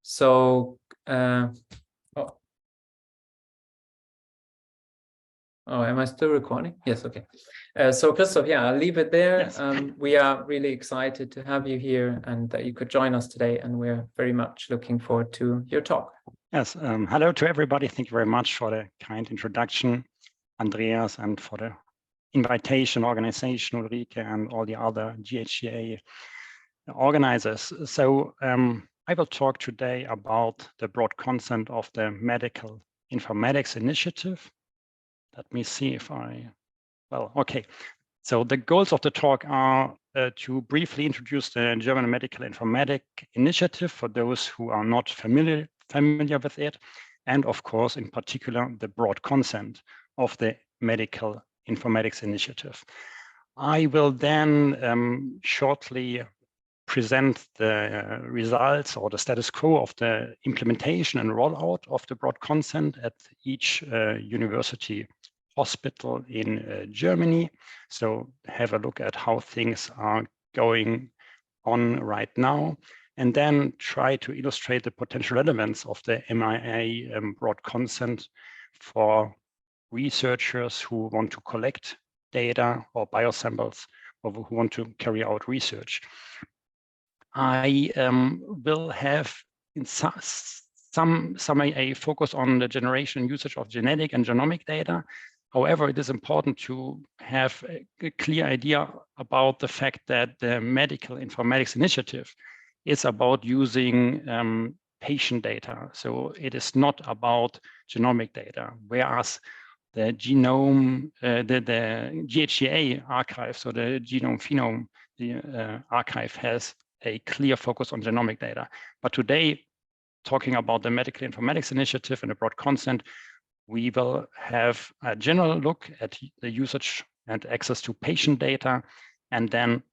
So, oh, am I still recording? Yes, okay. So Christoph, yeah, I'll leave it there. Yes. We are really excited to have you here and that you could join us today, and we're very much looking forward to your talk. Yes, hello to everybody. Thank you very much for the kind introduction, Andreas, and for the invitation, organization, Ulrike, and all the other GHGA organizers. So I will talk today about the broad consent of the Medical Informatics Initiative. Let me see if okay. So the goals of the talk are to briefly introduce the German Medical Informatics Initiative for those who are not familiar with it, and of course, in particular, the broad consent of the Medical Informatics Initiative. I will then shortly present the results or the status quo of the implementation and rollout of the broad consent at each university hospital in Germany. So have a look at how things are going on right now, and then try to illustrate the potential relevance of the MII broad consent for researchers who want to collect data or biosamples or who want to carry out research. I will have in some a focus on the generation and usage of genetic and genomic data. However, it is important to have a clear idea about the fact that the Medical Informatics Initiative is about using patient data. So it is not about genomic data, whereas the genome, the GHGA archive, so the Genome-Phenome, the archive has a clear focus on genomic data. But today, talking about the Medical Informatics Initiative and the broad consent, we will have a general look at the usage and access to patient data, and then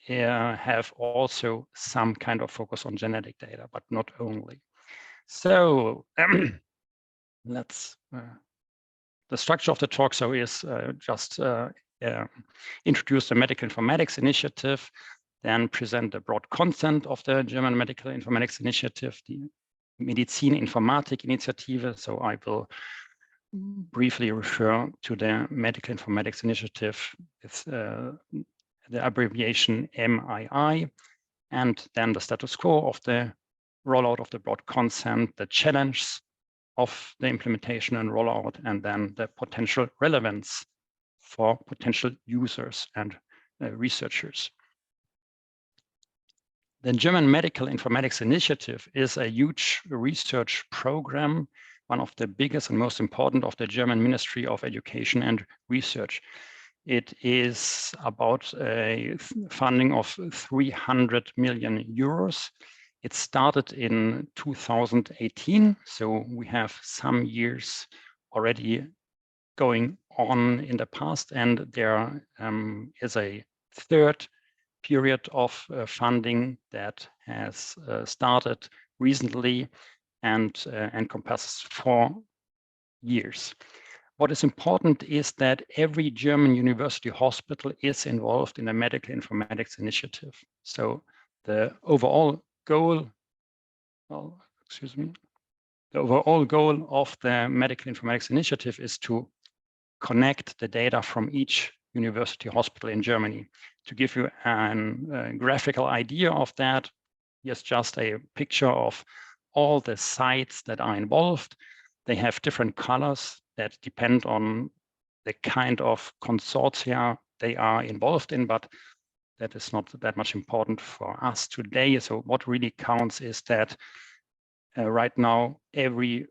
have also some kind of focus on genetic data, but not only. So let's, the structure of the talk so is just introduce the Medical Informatics Initiative, then present the broad consent of the German Medical Informatics Initiative, the Medizin-Informatik Initiative. So I will briefly refer to the Medical Informatics Initiative. It's the abbreviation MII, and then the status quo of the rollout of the broad consent, the challenges of the implementation and rollout, and then the potential relevance for potential users and researchers. The German Medical Informatics Initiative is a huge research program, one of the biggest and most important of the German Ministry of Education and Research. It is about a funding of 300 million euros. It started in 2018, so we have some years already going on in the past, and there is a third period of funding that has started recently and encompasses 4 years. What is important is that every German university hospital is involved in the Medical Informatics Initiative. So the overall goal, the overall goal of the Medical Informatics Initiative is to connect the data from each university hospital in Germany. To give you a graphical idea of that, here's just a picture of all the sites that are involved. They have different colors that depend on the kind of consortia they are involved in, but that is not that much important for us today. So what really counts is that right now, every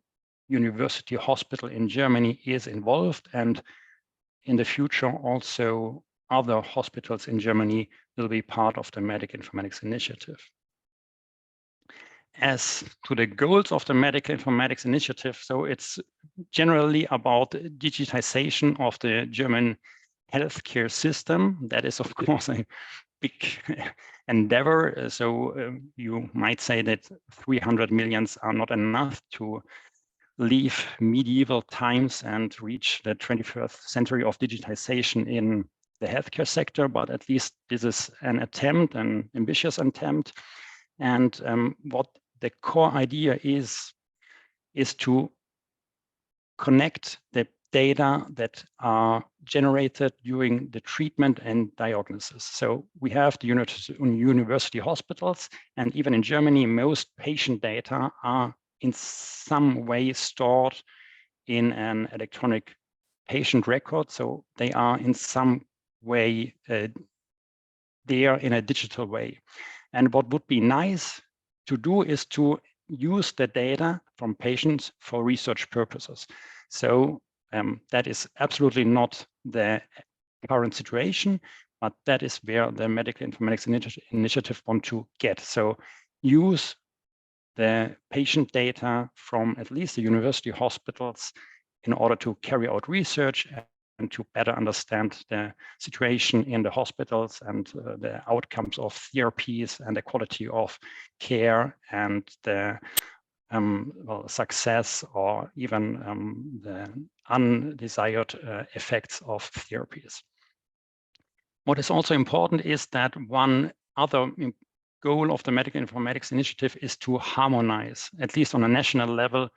university hospital in Germany is involved, and in the future, also other hospitals in Germany will be part of the Medical Informatics Initiative. As to the goals of the Medical Informatics Initiative, so it's generally about digitization of the German healthcare system. That is, of course, a big endeavor. So you might say that 300 millions are not enough to leave medieval times and reach the 21st century of digitization in the healthcare sector, but at least this is an attempt, an ambitious attempt. And what the core idea is to connect the data that are generated during the treatment and diagnosis. So we have the university hospitals, and even in Germany, most patient data are in some way stored in an electronic patient record. So they are in some way there in a digital way. And what would be nice to do is to use the data from patients for research purposes. So that is absolutely not the current situation, but that is where the Medical Informatics Initiative want to get. So use the patient data from at least the university hospitals in order to carry out research and to better understand the situation in the hospitals and the outcomes of therapies and the quality of care and the success or even the undesired effects of therapies. What is also important is that one other goal of the Medical Informatics Initiative is to harmonize, at least on a national level,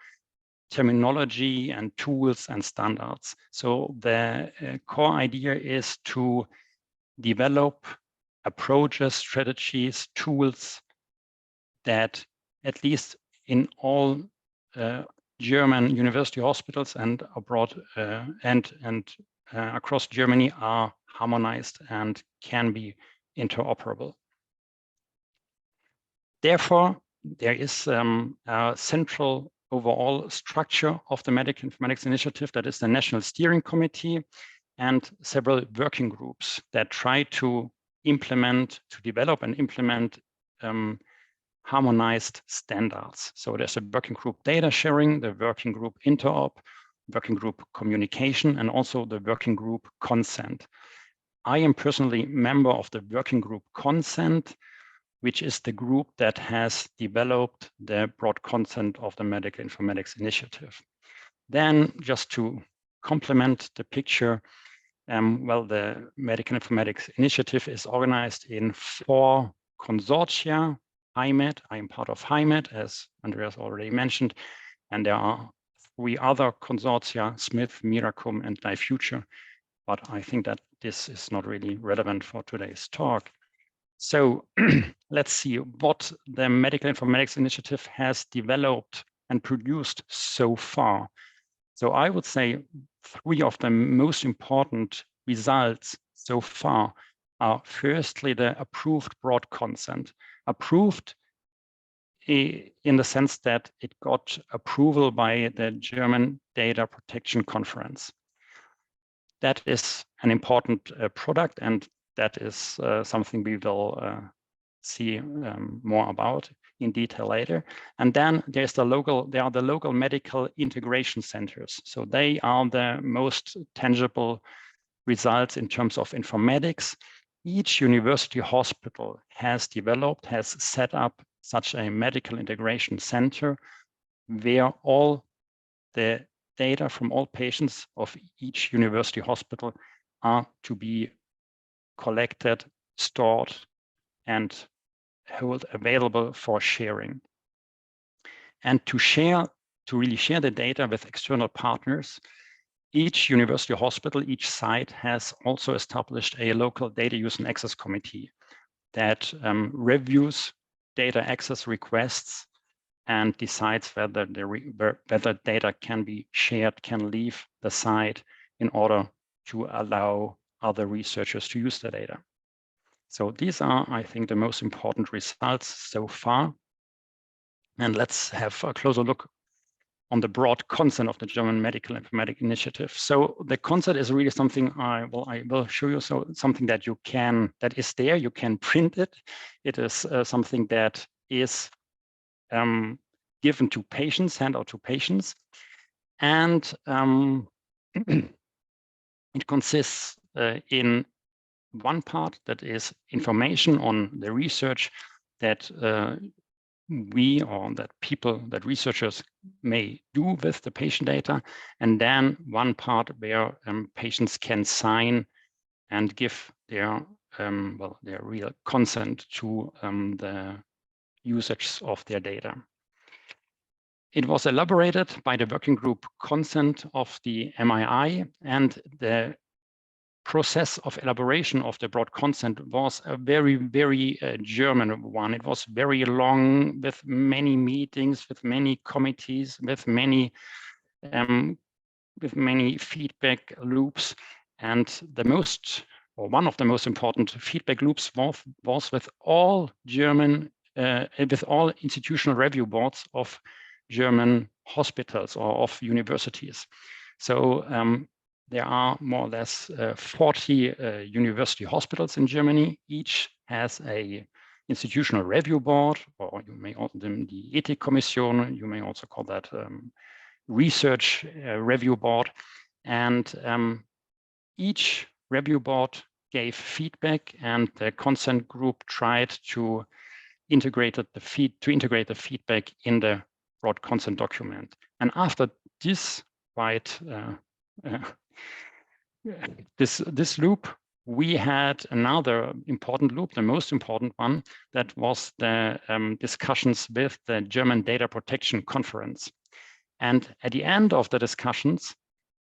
terminology and tools and standards. So the core idea is to develop approaches, strategies, tools that at least in all German university hospitals and abroad and across Germany are harmonized and can be interoperable. Therefore, there is a central overall structure of the Medical Informatics Initiative, that is the National Steering Committee, and several working groups that try to develop and implement harmonized standards. So there's a working group data sharing, the working group interop, working group communication, and also the working group consent. I am personally member of the working group consent, which is the group that has developed the broad consent of the Medical Informatics Initiative. Then just to complement the picture, well, the Medical Informatics Initiative is organized in 4 consortia. HIMED, I am part of HIMED, as Andreas already mentioned, and there are 3 other consortia, SMITH, Miracum, and DiFuture, but I think that this is not really relevant for today's talk. So let's see what the Medical Informatics Initiative has developed and produced so far. So I would say 3 of the most important results so far are firstly the approved broad consent. Approved in the sense that it got approval by the German Data Protection Conference. That is an important product, and that is something we will see more about in detail later. And then there are the local medical integration centers. So they are the most tangible results in terms of informatics. Each university hospital has set up such a medical integration center where all the data from all patients of each university hospital are to be collected, stored, and held available for sharing. And to really share the data with external partners, each university hospital, each site has also established a local data use and access committee that reviews data access requests and decides whether data can be shared, can leave the site in order to allow other researchers to use the data. So these are, I think, the most important results so far. And let's have a closer look on the broad consent of the German Medical Informatics Initiative. So the consent is really something I will show you. So something that is there, you can print it. It is something that is given to patients, handed out to patients. And it consists in one part that is information on the research that researchers may do with the patient data, and then one part where patients can sign and give their real consent to the usage of their data. It was elaborated by the working group consent of the MII, and the process of elaboration of the broad consent was a very, very German one. It was very long, with many meetings, with many committees, with many feedback loops. And the most, or one of the most important feedback loops was with all German, with all institutional review boards of German hospitals or of universities. So there are more or less 40 university hospitals in Germany. Each has a institutional review board, or you may also the Ethikkommission, you may also call that research review board. And each review board gave feedback, and the consent group tried to integrate the feedback in the broad consent document. And after this this loop, we had another important loop, the most important one, that was the discussions with the German Data Protection Conference. And at the end of the discussions,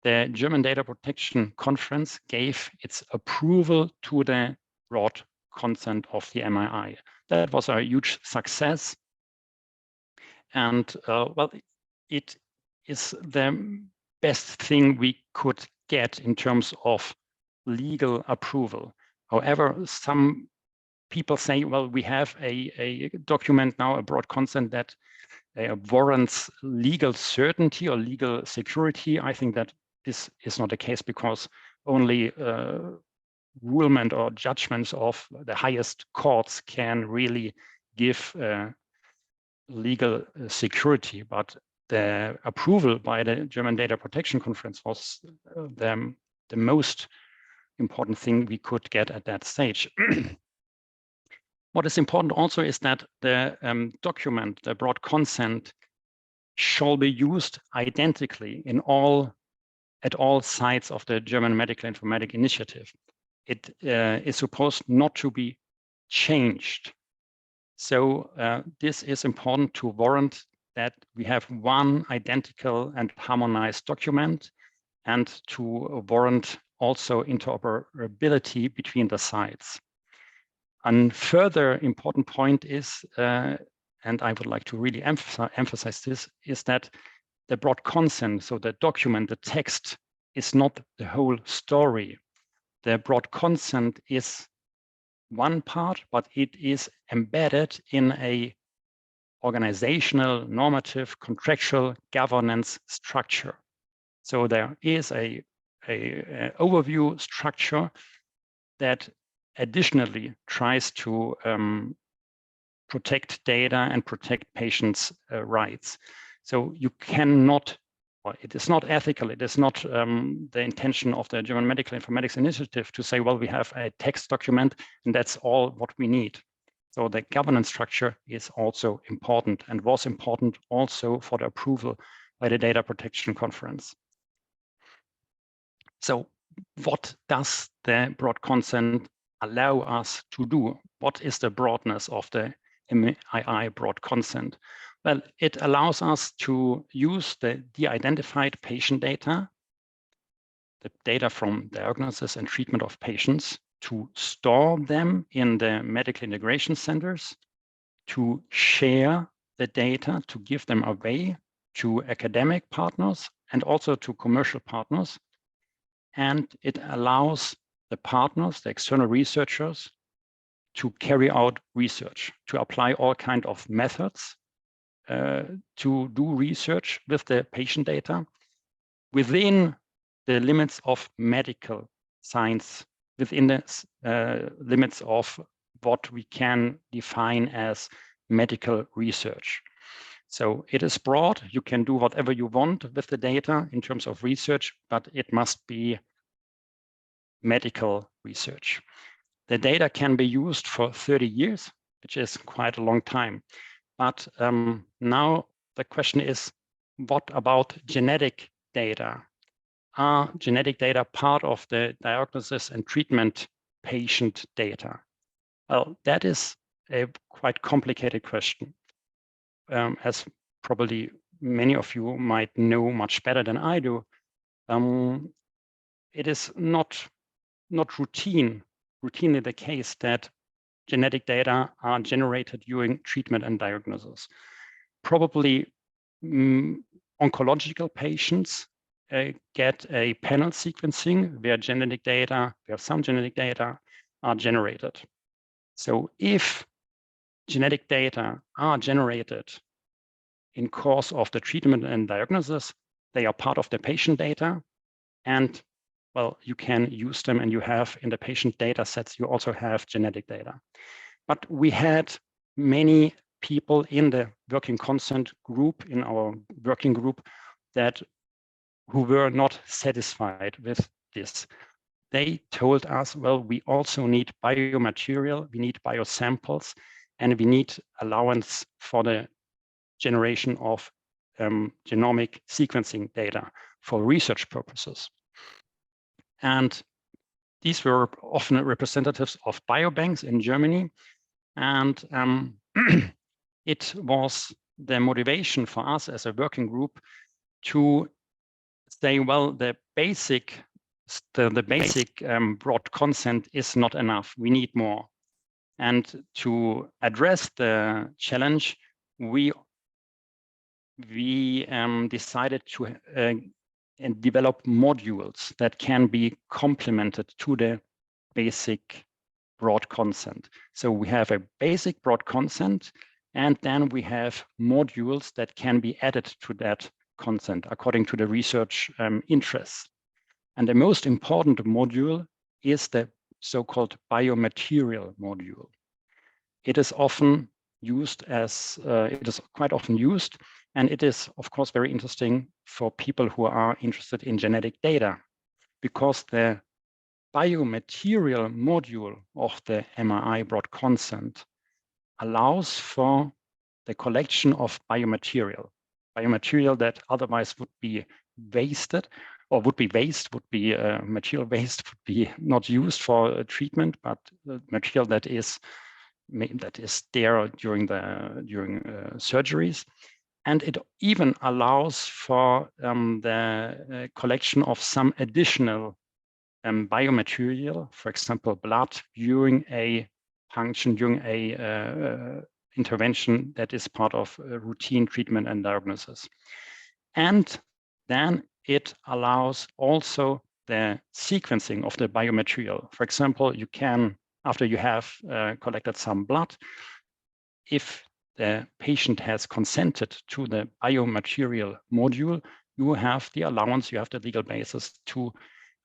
the German Data Protection Conference gave its approval to the broad consent of the MII. That was a huge success. And well, it is the best thing we could get in terms of legal approval. However, some people say, well, we have a document now, a broad consent that warrants legal certainty or legal security. I think that this is not the case, because only rulement or judgments of the highest courts can really give legal security. But the approval by the German Data Protection Conference was the most important thing we could get at that stage. What is important also is that the document, the broad consent, shall be used identically at all sites of the German Medical Informatics Initiative. It is supposed not to be changed. So this is important to warrant that we have one identical and harmonized document, and to warrant also interoperability between the sites. A further important point is, and I would like to really emphasize this, is that the broad consent, so the document, the text, is not the whole story. The broad consent is one part, but it is embedded in a organizational, normative, contractual governance structure. So there is a overview structure that additionally tries to protect data and protect patients' rights. So you cannot, or it is not ethical, it is not the intention of the German Medical Informatics Initiative to say, well, we have a text document and that's all what we need. So the governance structure is also important, and was important also for the approval by the Data Protection Conference. So what does the broad consent allow us to do? What is the broadness of the MII broad consent? Well, it allows us to use the de-identified patient data, the data from diagnosis and treatment of patients, to store them in the medical integration centers, to share the data, to give them away to academic partners and also to commercial partners. And it allows the partners, the external researchers, to carry out research, to apply all kinds of methods to do research with the patient data within the limits of medical science, within the limits of what we can define as medical research. So it is broad. You can do whatever you want with the data in terms of research, but it must be medical research. The data can be used for 30 years, which is quite a long time. But now the question is, what about genetic data? Are genetic data part of the diagnosis and treatment patient data? Well, that is a quite complicated question. As probably many of you might know much better than I do, it is not routinely the case that genetic data are generated during treatment and diagnosis. Probably oncological patients get a panel sequencing where some genetic data are generated. So if genetic data are generated in course of the treatment and diagnosis, they are part of the patient data, and well, you can use them, and you have in the patient data sets, you also have genetic data. But we had many people in the working consent group, in our working group, who were not satisfied with this. They told us, well, we also need biomaterial, we need biosamples, and we need allowance for the generation of genomic sequencing data for research purposes. And these were often representatives of biobanks in Germany. And it was the motivation for us as a working group to say, well, the basic broad consent is not enough. We need more. And to address the challenge, we decided to develop modules that can be complemented to the basic broad consent. So we have a basic broad consent, and then we have modules that can be added to that consent according to the research interests. And the most important module is the so-called biomaterial module. It is often used it is quite often used, and it is, of course, very interesting for people who are interested in genetic data, because the biomaterial module of the MII Broad Consent allows for the collection of biomaterial that otherwise would be wasted, or would be material waste, would be not used for treatment, but material that is there during surgeries. And it even allows for the collection of some additional biomaterial, for example, blood, during a intervention that is part of routine treatment and diagnosis. And then it allows also the sequencing of the biomaterial. For example, you can, after you have collected some blood, if the patient has consented to the biomaterial module, you have the allowance, you have the legal basis to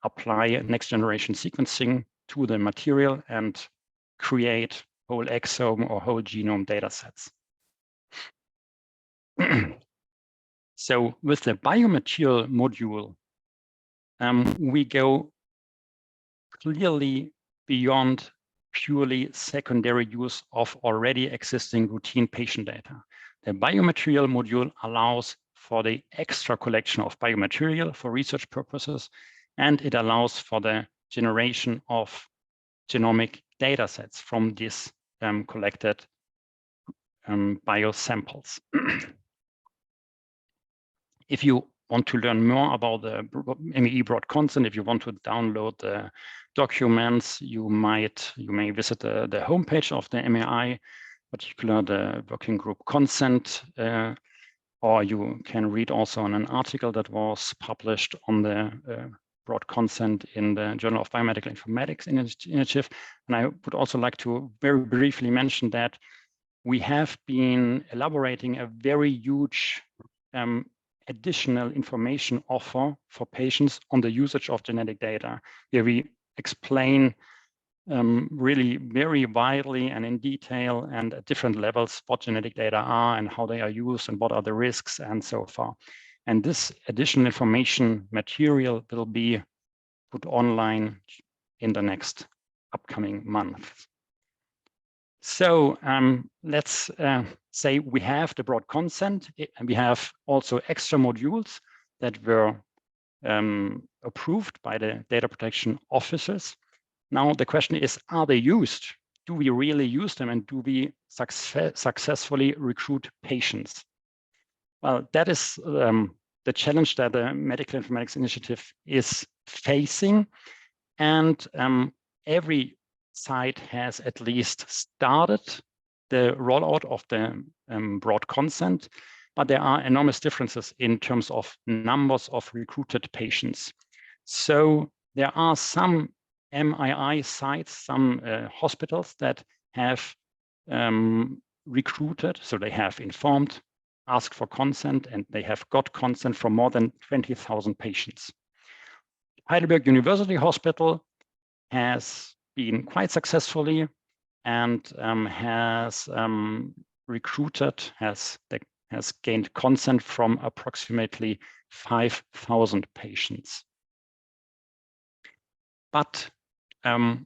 apply next generation sequencing to the material and create whole exome or whole genome data sets. So with the biomaterial module, we go clearly beyond purely secondary use of already existing routine patient data. The biomaterial module allows for the extra collection of biomaterial for research purposes, and it allows for the generation of genomic data sets from these collected biosamples. If you want to learn more about the MII Broad Consent, if you want to download the documents, you may visit the homepage of the MII, particularly the working group consent, or you can read also on an article that was published on the broad consent in the Journal of Biomedical Informatics Initiative. And I would also like to very briefly mention that we have been elaborating a very huge additional information offer for patients on the usage of genetic data, where we explain really very widely and in detail and at different levels what genetic data are and how they are used and what are the risks and so far. And this additional information material will be put online in the next upcoming months. So let's say we have the broad consent, and we have also extra modules that were approved by the data protection officers. Now the question is, are they used? Do we really use them, and do we successfully recruit patients? Well, that is the challenge that the Medical Informatics Initiative is facing. And every site has at least started the rollout of the broad consent, but there are enormous differences in terms of numbers of recruited patients. So there are some MII sites, some hospitals that have recruited, so they have informed, asked for consent, and they have got consent from more than 20,000 patients. Heidelberg University Hospital has been quite successfully and has recruited, has gained consent from approximately 5,000 patients. But of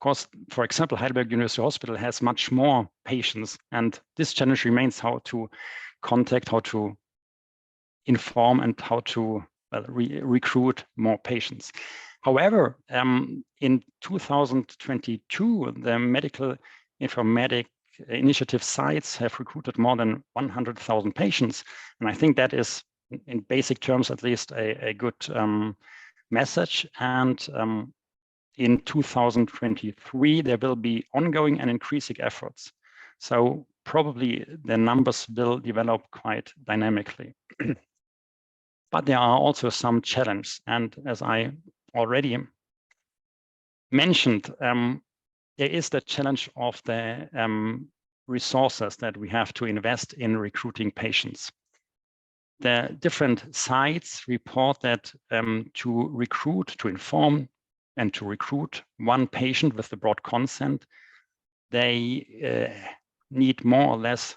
course, for example, Heidelberg University Hospital has much more patients, and this challenge remains how to contact, how to inform, and how to recruit more patients. However, in 2022, the Medical Informatics Initiative sites have recruited more than 100,000 patients. And I think that is, in basic terms, at least a good message. And in 2023, there will be ongoing and increasing efforts. So probably the numbers will develop quite dynamically. But there are also some challenges. And as I already mentioned, there is the challenge of the resources that we have to invest in recruiting patients. The different sites report that to recruit, to inform, and to recruit one patient with the broad consent, they need more or less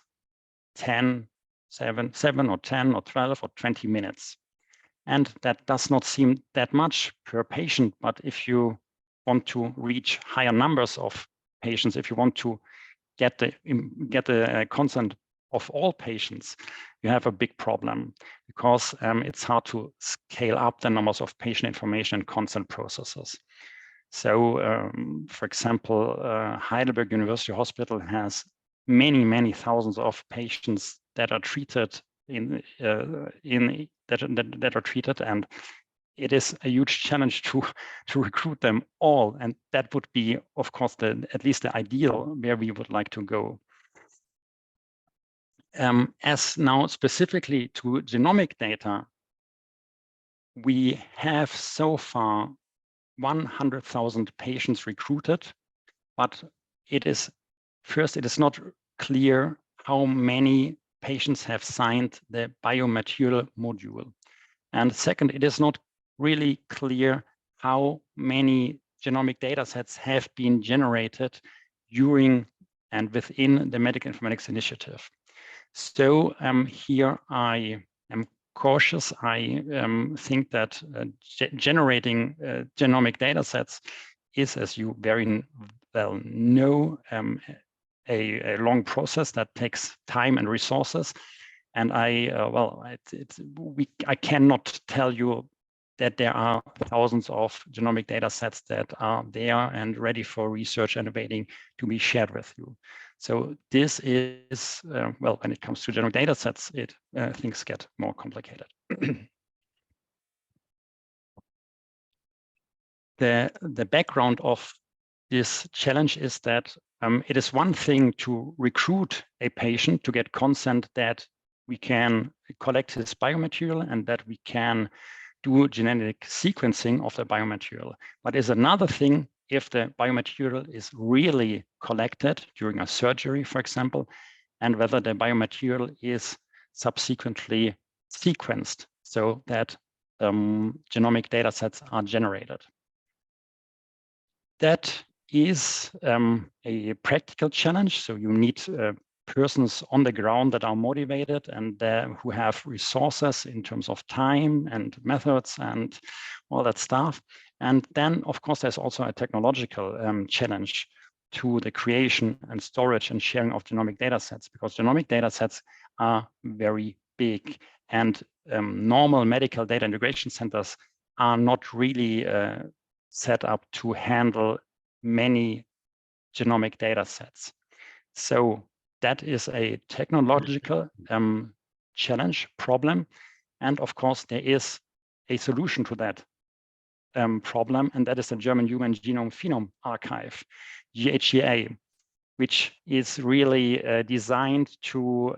7 or 10 or 12 or 20 minutes. And that does not seem that much per patient, but if you want to reach higher numbers of patients, if you want to get the consent of all patients, you have a big problem, because it's hard to scale up the numbers of patient information and consent processes. So, for example, Heidelberg University Hospital has many thousands of patients that are treated that are treated, and it is a huge challenge to recruit them all, and that would be, of course, at least the ideal where we would like to go. As now specifically to genomic data, we have so far 100,000 patients recruited, but it is not clear how many patients have signed the Biomaterial Module. And second, it is not really clear how many genomic data sets have been generated during and within the Medical Informatics Initiative. So here I am cautious. I think that generating genomic data sets is, as you very well know, a long process that takes time and resources. And I cannot tell you that there are thousands of genomic data sets that are there and ready for research and debating to be shared with you. So this is, well, when it comes to genomic data sets, things get more complicated. The background of this challenge is that it is one thing to recruit a patient to get consent that we can collect his biomaterial and that we can do genetic sequencing of the biomaterial. But it's another thing if the biomaterial is really collected during a surgery, for example, and whether the biomaterial is subsequently sequenced so that genomic data sets are generated. That is a practical challenge. So you need persons on the ground that are motivated and who have resources in terms of time and methods and all that stuff. And then, of course, there's also a technological challenge to the creation and storage and sharing of genomic data sets, because genomic data sets are very big, and normal medical data integration centers are not really set up to handle many genomic data sets. So that is a technological challenge, problem. And of course, there is a solution to that problem, and that is the German Human Genome-Phenome Archive, GHGA, which is really designed to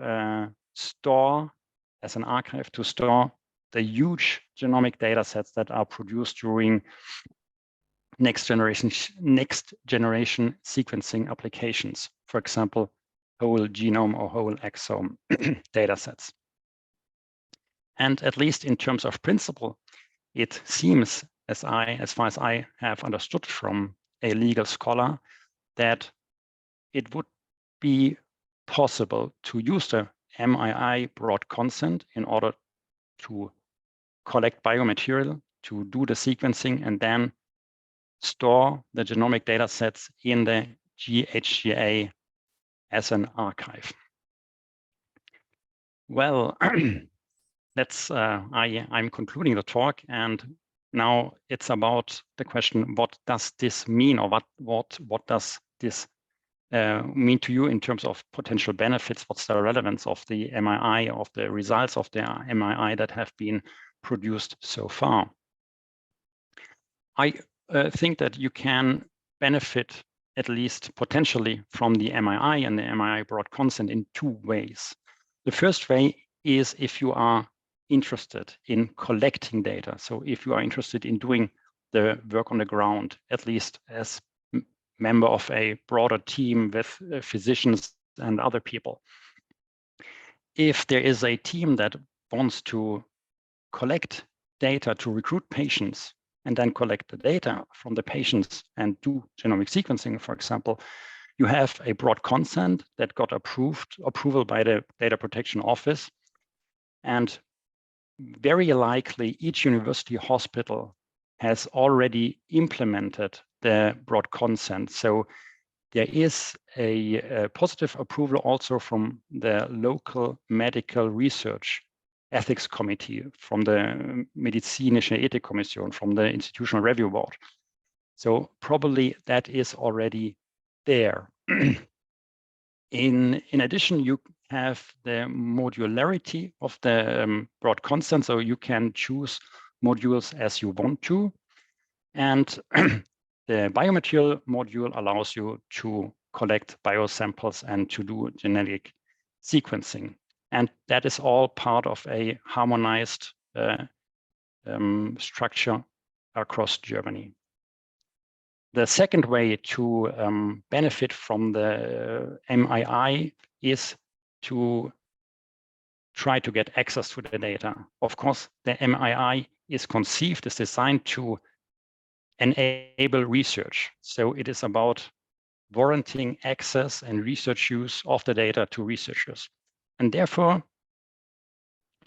store, as an archive, to store the huge genomic data sets that are produced during next generation sequencing applications, for example, whole genome or whole exome data sets. And at least in terms of principle, it seems, as far as I have understood from a legal scholar, that it would be possible to use the MII broad consent in order to collect biomaterial, to do the sequencing, and then store the genomic data sets in the GHGA as an archive. Well, I'm concluding the talk, and now it's about the question: what does this mean, or what does this mean to you in terms of potential benefits? What's the relevance of the MII, of the results of the MII that have been produced so far? I think that you can benefit, at least potentially, from the MII and the MII broad consent in two ways. The first way is if you are interested in collecting data. So if you are interested in doing the work on the ground, at least as member of a broader team with physicians and other people. If there is a team that wants to collect data to recruit patients and then collect the data from the patients and do genomic sequencing, for example, you have a broad consent that got approval by the Data Protection Office. And very likely each university hospital has already implemented the broad consent. So there is a positive approval also from the local medical research ethics committee, from the Medizinische Ethikkommission, from the Institutional Review Board. So probably that is already there. In addition, you have the modularity of the broad consent, so you can choose modules as you want to. And the biomaterial module allows you to collect biosamples and to do genetic sequencing. And that is all part of a harmonized structure across Germany. The second way to benefit from the MII is to try to get access to the data. Of course, the MII is designed to enable research. So it is about warranting access and research use of the data to researchers. And therefore,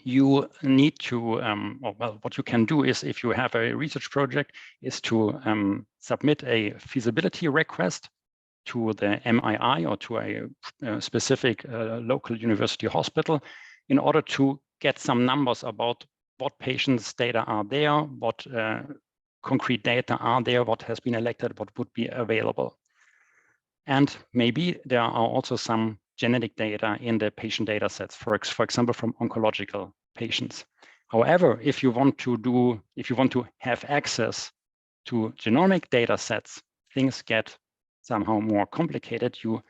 you need to, well, what you can do is, if you have a research project, is to submit a feasibility request to the MII or to a specific local university hospital in order to get some numbers about what patients' data are there, what concrete data are there, what has been elected, what would be available. And maybe there are also some genetic data in the patient data sets, for example, from oncological patients. However, if you want to have access to genomic data sets, things get somehow more complicated. You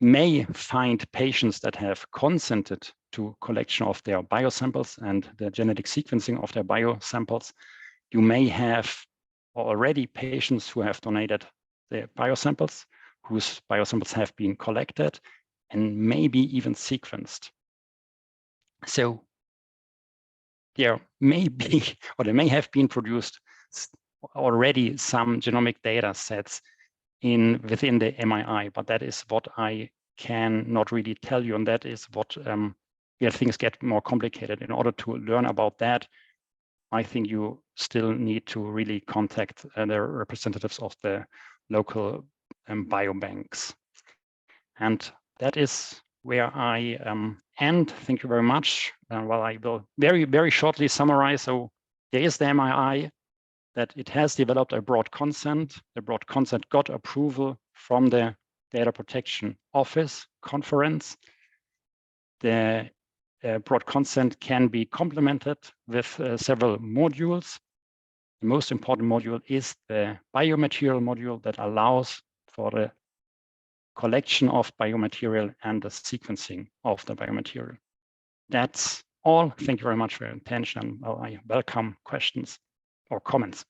may find patients that have consented to collection of their biosamples and the genetic sequencing of their biosamples. You may have already patients who have donated their biosamples, whose biosamples have been collected and maybe even sequenced. So there may be, or there may have been produced already some genomic data sets within the MII, but that is what I can not really tell you, and that is what where things get more complicated. In order to learn about that, I think you still need to really contact the representatives of the local biobanks. And that is where I end. Thank you very much. Well, I will very, very shortly summarize. So there is the MII, that it has developed a broad consent. The broad consent got approval from the Data Protection Office conference. The broad consent can be complemented with several modules. The most important module is the biomaterial module that allows for the collection of biomaterial and the sequencing of the biomaterial. That's all. Thank you very much for your attention. I welcome questions or comments.